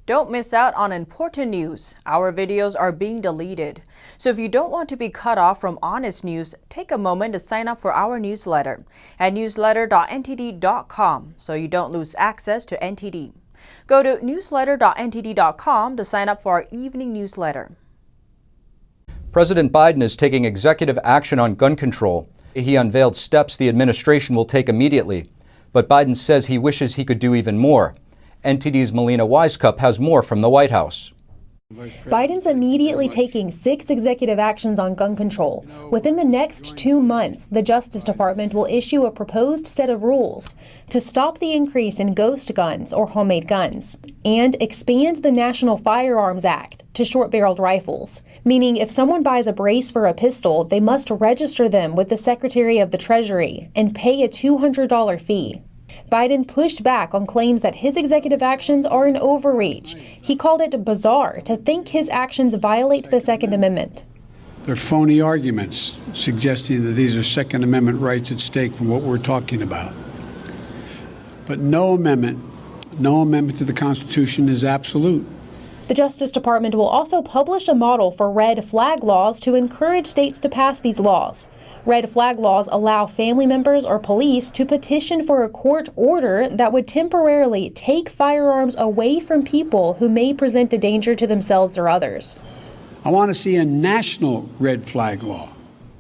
Don't miss out on important news. Our videos are being deleted. So if you don't want to be cut off from honest news, take a moment to sign up for our newsletter at newsletter.ntd.com so you don't lose access to NTD. Go to newsletter.ntd.com to sign up for our evening newsletter. President Biden is taking executive action on gun control. He unveiled steps the administration will take immediately. But Biden says he wishes he could do even more. NTD's Melina Wisecup has more from the White House. Biden's immediately taking 6 executive actions on gun control. Within the next 2 months, the Justice Department will issue a proposed set of rules to stop the increase in ghost guns or homemade guns and expand the National Firearms Act to short-barreled rifles, meaning if someone buys a brace for a pistol, they must register them with the Secretary of the Treasury and pay a $200 fee. Biden pushed back on claims that his executive actions are an overreach. He called it bizarre to think his actions violate the Second Amendment. They're phony arguments suggesting that these are Second Amendment rights at stake from what we're talking about. But no amendment to the Constitution is absolute. The Justice Department will also publish a model for red flag laws to encourage states to pass these laws. Red flag laws allow family members or police to petition for a court order that would temporarily take firearms away from people who may present a danger to themselves or others. I want to see a national red flag law.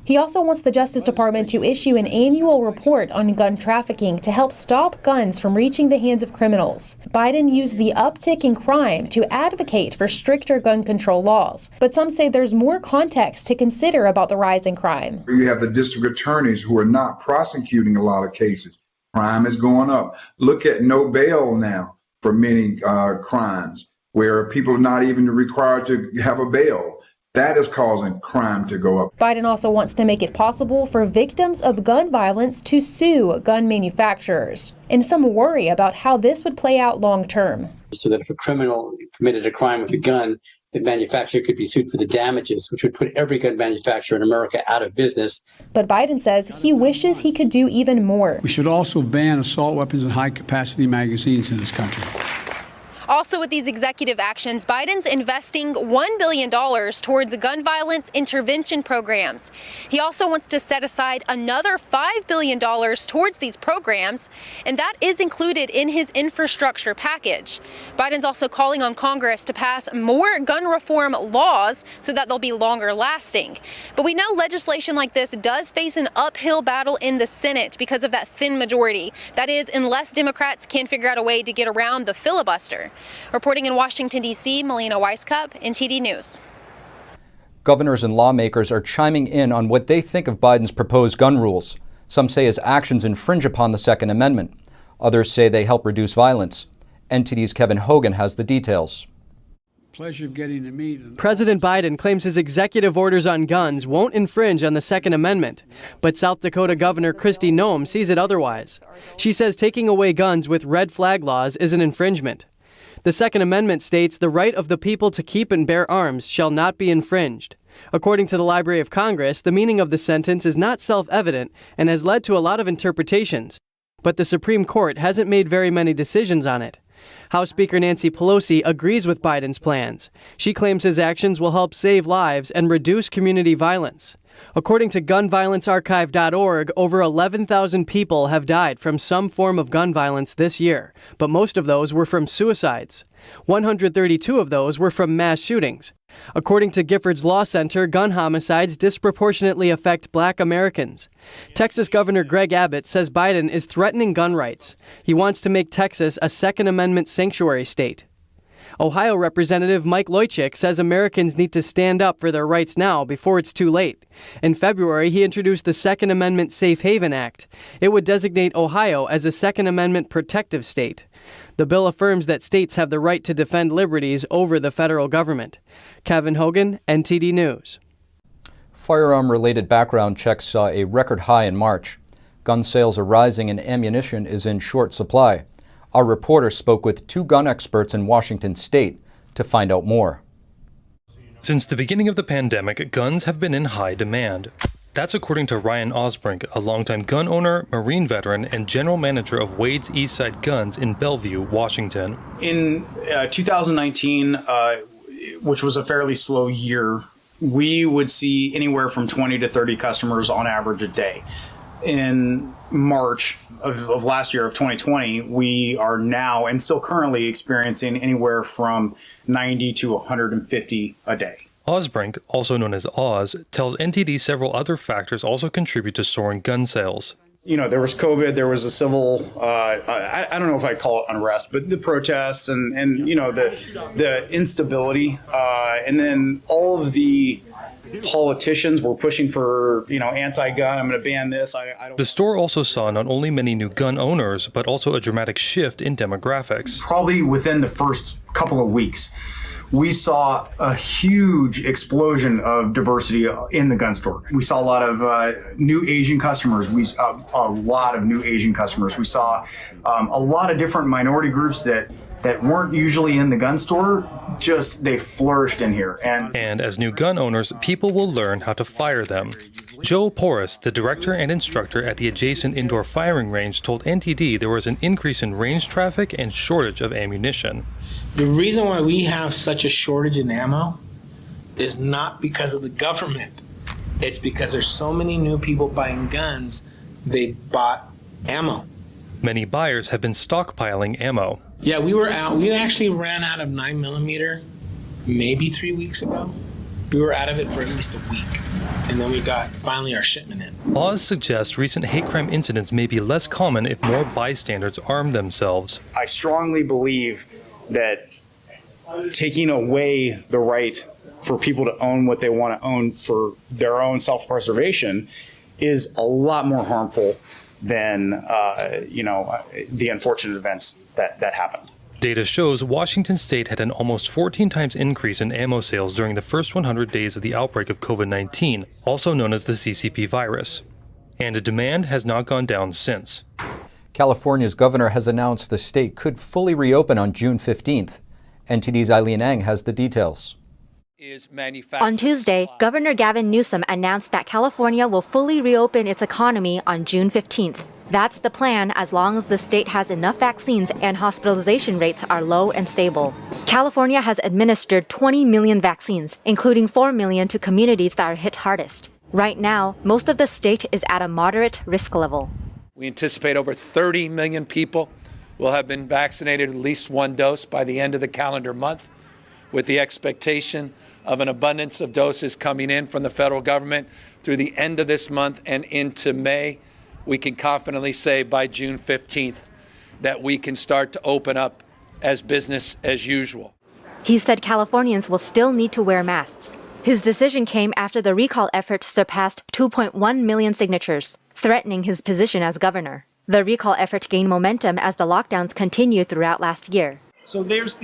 He also wants the Justice Department to issue an annual report on gun trafficking to help stop guns from reaching the hands of criminals. Biden used the uptick in crime to advocate for stricter gun control laws, but some say there's more context to consider about the rise in crime. You have the district attorneys who are not prosecuting a lot of cases. Crime is going up. Look at no bail now for many crimes, where people are not even required to have a bail. That is causing crime to go up. Biden also wants to make it possible for victims of gun violence to sue gun manufacturers, and some worry about how this would play out long term. So that if a criminal committed a crime with a gun, the manufacturer could be sued for the damages, which would put every gun manufacturer in America out of business. But Biden says he wishes he could do even more. We should also ban assault weapons and high-capacity magazines in this country. Also with these executive actions, Biden's investing $1 billion towards gun violence intervention programs. He also wants to set aside another $5 billion towards these programs, and that is included in his infrastructure package. Biden's also calling on Congress to pass more gun reform laws so that they'll be longer lasting. But we know legislation like this does face an uphill battle in the Senate because of that thin majority. That is, unless Democrats can figure out a way to get around the filibuster. Reporting in Washington, D.C., Melina Wisecup, NTD News. Governors and lawmakers are chiming in on what they think of Biden's proposed gun rules. Some say his actions infringe upon the Second Amendment. Others say they help reduce violence. NTD's Kevin Hogan has the details. Pleasure of getting to meet. President Biden claims his executive orders on guns won't infringe on the Second Amendment, but South Dakota Governor Kristi Noem sees it otherwise. She says taking away guns with red flag laws is an infringement. The Second Amendment states the right of the people to keep and bear arms shall not be infringed. According to the Library of Congress, the meaning of the sentence is not self-evident and has led to a lot of interpretations, but the Supreme Court hasn't made very many decisions on it. House Speaker Nancy Pelosi agrees with Biden's plans. She claims his actions will help save lives and reduce community violence. According to gunviolencearchive.org, over 11,000 people have died from some form of gun violence this year, but most of those were from suicides. 132 of those were from mass shootings. According to Giffords Law Center, gun homicides disproportionately affect Black Americans. Texas Governor Greg Abbott says Biden is threatening gun rights. He wants to make Texas a Second Amendment sanctuary state. Ohio Representative Mike Lojcik says Americans need to stand up for their rights now before it's too late. In February, he introduced the Second Amendment Safe Haven Act. It would designate Ohio as a Second Amendment protective state. The bill affirms that states have the right to defend liberties over the federal government. Kevin Hogan, NTD News. Firearm-related background checks saw a record high in March. Gun sales are rising and ammunition is in short supply. Our reporter spoke with 2 gun experts in Washington state to find out more. Since the beginning of the pandemic, guns have been in high demand. That's according to Ryan Osbrink, a longtime gun owner, Marine veteran, and general manager of Wade's Eastside Guns in Bellevue, Washington. In 2019, which was a fairly slow year, we would see anywhere from 20 to 30 customers on average a day. In March of last year, of 2020, we are now and still currently experiencing anywhere from 90 to 150 a day. Osbrink, also known as Oz, tells NTD several other factors also contribute to soaring gun sales. You know, there was COVID, there was a civil, I don't know if I'd call it unrest, but the protests and you know, the instability, and then all of the politicians were pushing for, you know, anti-gun, I'm going to ban this. I don't. The store also saw not only many new gun owners, but also a dramatic shift in demographics. Probably within the first couple of weeks, we saw a huge explosion of diversity in the gun store. We saw a lot of new Asian customers. We saw a lot of new Asian customers. We saw a lot of different minority groups that weren't usually in the gun store. Just they flourished in here. And as new gun owners, people will learn how to fire them. Joe Porras, the director and instructor at the adjacent indoor firing range, told NTD there was an increase in range traffic and shortage of ammunition. The reason why we have such a shortage in ammo is not because of the government. It's because there's so many new people buying guns, they bought ammo. Many buyers have been stockpiling ammo. Yeah, we actually ran out of 9mm maybe 3 weeks ago. We were out of it for at least a week, and then we got finally our shipment in. Oz suggests recent hate crime incidents may be less common if more bystanders arm themselves. I strongly believe that taking away the right for people to own what they want to own for their own self-preservation is a lot more harmful than the unfortunate events that happened. Data shows Washington state had an almost 14 times increase in ammo sales during the first 100 days of the outbreak of COVID-19, also known as the CCP virus. And demand has not gone down since. California's governor has announced the state could fully reopen on June 15th. NTD's Eileen Ang has the details. On Tuesday, Governor Gavin Newsom announced that California will fully reopen its economy on June 15th. That's the plan as long as the state has enough vaccines and hospitalization rates are low and stable. California has administered 20 million vaccines, including 4 million to communities that are hit hardest. Right now, most of the state is at a moderate risk level. We anticipate over 30 million people will have been vaccinated at least one dose by the end of the calendar month, with the expectation of an abundance of doses coming in from the federal government through the end of this month and into May. We can confidently say by June 15th that we can start to open up as business as usual. He said Californians will still need to wear masks. His decision came after the recall effort surpassed 2.1 million signatures, threatening his position as governor. The recall effort gained momentum as the lockdowns continued throughout last year. So there's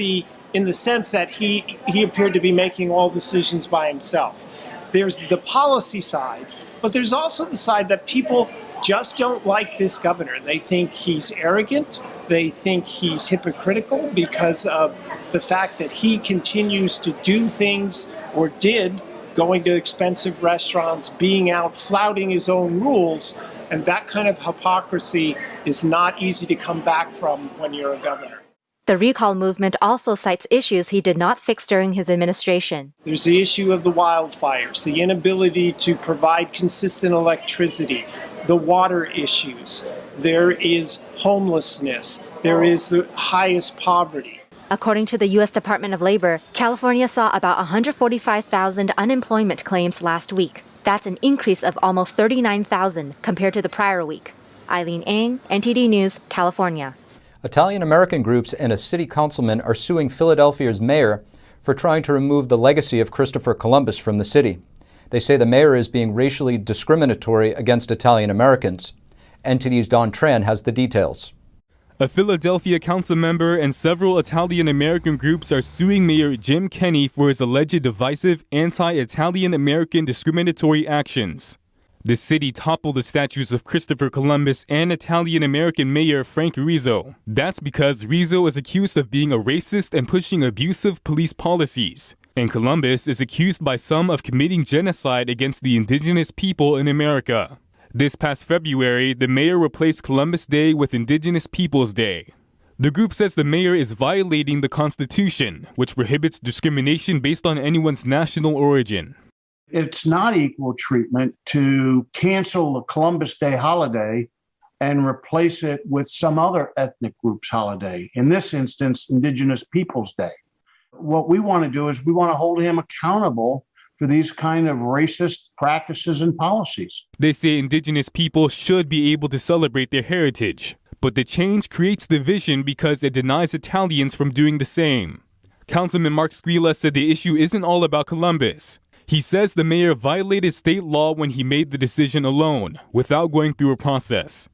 in the sense that he appeared to be making all decisions by himself. There's the policy side, but there's also the side that people just don't like this governor. They think he's arrogant. They think he's hypocritical because of the fact that he continues to do things, or did, going to expensive restaurants, being out, flouting his own rules. And that kind of hypocrisy is not easy to come back from when you're a governor. The recall movement also cites issues he did not fix during his administration. There's the issue of the wildfires, the inability to provide consistent electricity, the water issues. There is homelessness. There is the highest poverty. According to the U.S. Department of Labor, California saw about 145,000 unemployment claims last week. That's an increase of almost 39,000 compared to the prior week. Eileen Ang, NTD News, California. Italian-American groups and a city councilman are suing Philadelphia's mayor for trying to remove the legacy of Christopher Columbus from the city. They say the mayor is being racially discriminatory against Italian-Americans. NTD's Don Tran has the details. A Philadelphia council member and several Italian-American groups are suing Mayor Jim Kenney for his alleged divisive anti-Italian-American discriminatory actions. The city toppled the statues of Christopher Columbus and Italian-American Mayor Frank Rizzo. That's because Rizzo is accused of being a racist and pushing abusive police policies. And Columbus is accused by some of committing genocide against the indigenous people in America. This past February, the mayor replaced Columbus Day with Indigenous Peoples Day. The group says the mayor is violating the Constitution, which prohibits discrimination based on anyone's national origin. It's not equal treatment to cancel the Columbus Day holiday and replace it with some other ethnic group's holiday. In this instance, Indigenous Peoples Day. What we want to do is we want to hold him accountable for these kind of racist practices and policies. They say Indigenous people should be able to celebrate their heritage, but the change creates division because it denies Italians from doing the same. Councilman Mark Squilla said the issue isn't all about Columbus. He says the mayor violated state law when he made the decision alone, without going through a process.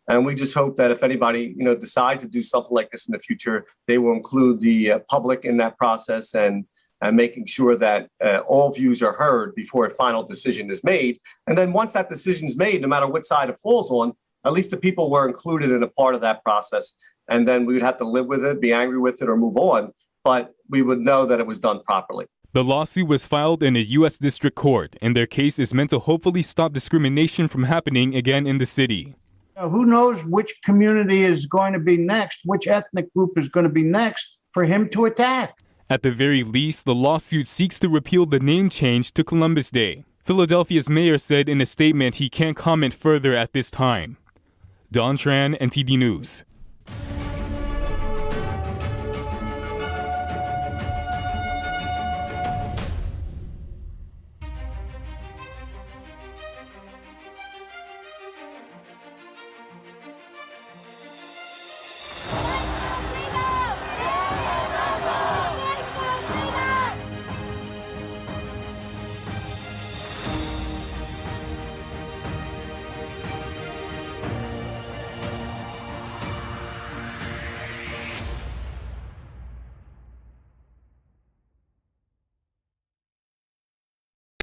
And we just hope that if anybody, decides to do something like this in the future, they will include the public in that process and making sure that all views are heard before a final decision is made. And then once that decision is made, no matter what side it falls on, at least the people were included in a part of that process. And then we would have to live with it, be angry with it, or move on. But we would know that it was done properly. The lawsuit was filed in a U.S. District Court, and their case is meant to hopefully stop discrimination from happening again in the city. Who knows which community is going to be next, which ethnic group is going to be next for him to attack. At the very least, the lawsuit seeks to repeal the name change to Columbus Day. Philadelphia's mayor said in a statement he can't comment further at this time. Don Tran, NTD News.